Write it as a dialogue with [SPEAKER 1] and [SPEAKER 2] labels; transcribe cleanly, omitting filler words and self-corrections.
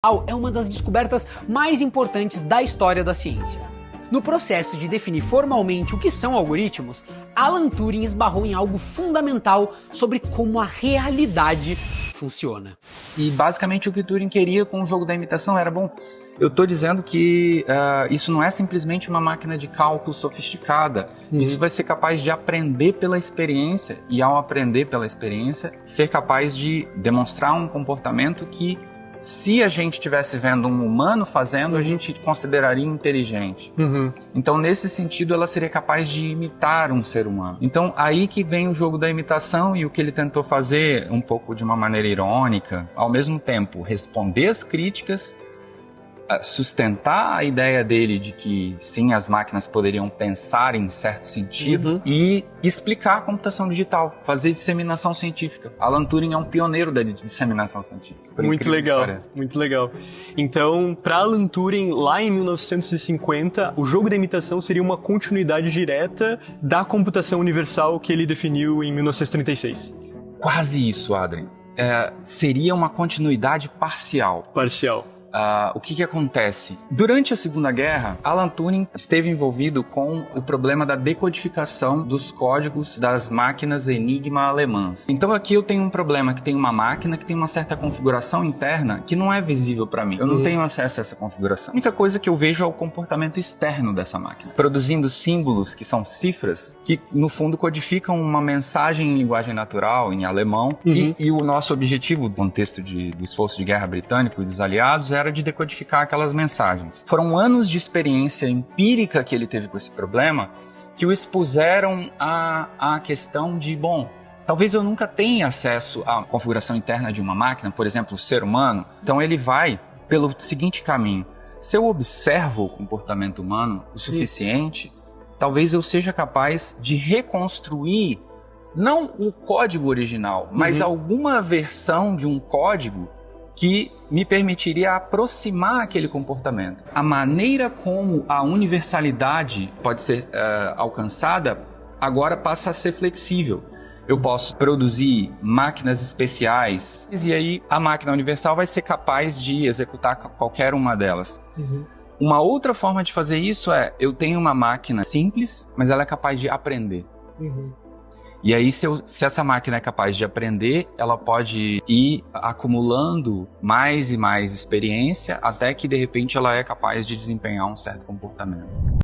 [SPEAKER 1] é uma das descobertas mais importantes da história da ciência. No processo de definir formalmente o que são algoritmos, Alan Turing esbarrou em algo fundamental sobre como a realidade funciona.
[SPEAKER 2] E basicamente o que Turing queria com o jogo da imitação era, bom, eu estou dizendo que isso não é simplesmente uma máquina de cálculo sofisticada. Isso vai ser capaz de aprender pela experiência e, ao aprender pela experiência, ser capaz de demonstrar um comportamento que, se a gente estivesse vendo um humano fazendo, a gente consideraria inteligente. Então, nesse sentido, ela seria capaz de imitar um ser humano. Então, aí que vem o jogo da imitação e o que ele tentou fazer, um pouco de uma maneira irônica, ao mesmo tempo responder às críticas, sustentar a ideia dele de que sim, as máquinas poderiam pensar em certo sentido e explicar a computação digital, fazer disseminação científica. Alan Turing é um pioneiro da disseminação científica.
[SPEAKER 3] Muito legal, muito legal. Então, para Alan Turing, lá em 1950, o jogo da imitação seria uma continuidade direta da computação universal que ele definiu em 1936.
[SPEAKER 2] Quase isso, Adrien. Seria uma continuidade parcial. O que acontece? Durante a Segunda Guerra, Alan Turing esteve envolvido com o problema da decodificação dos códigos das máquinas Enigma alemãs. Então aqui eu tenho um problema que tem uma máquina que tem uma certa configuração interna que não é visível para mim. Eu não tenho acesso a essa configuração. A única coisa que eu vejo é o comportamento externo dessa máquina, produzindo símbolos que são cifras que no fundo codificam uma mensagem em linguagem natural, em alemão. E o nosso objetivo, no contexto do esforço de guerra britânico e dos aliados, era de decodificar aquelas mensagens. Foram anos de experiência empírica que ele teve com esse problema que o expuseram à questão de, bom, talvez eu nunca tenha acesso à configuração interna de uma máquina, por exemplo, o ser humano. Então ele vai pelo seguinte caminho: se eu observo o comportamento humano o suficiente, talvez eu seja capaz de reconstruir não o código original, mas alguma versão de um código que me permitiria aproximar aquele comportamento. A maneira como a universalidade pode ser alcançada agora passa a ser flexível. Eu posso produzir máquinas especiais e aí a máquina universal vai ser capaz de executar qualquer uma delas. Uma outra forma de fazer isso é, eu tenho uma máquina simples, mas ela é capaz de aprender. E aí, se essa máquina é capaz de aprender, ela pode ir acumulando mais e mais experiência até que, de repente, ela é capaz de desempenhar um certo comportamento.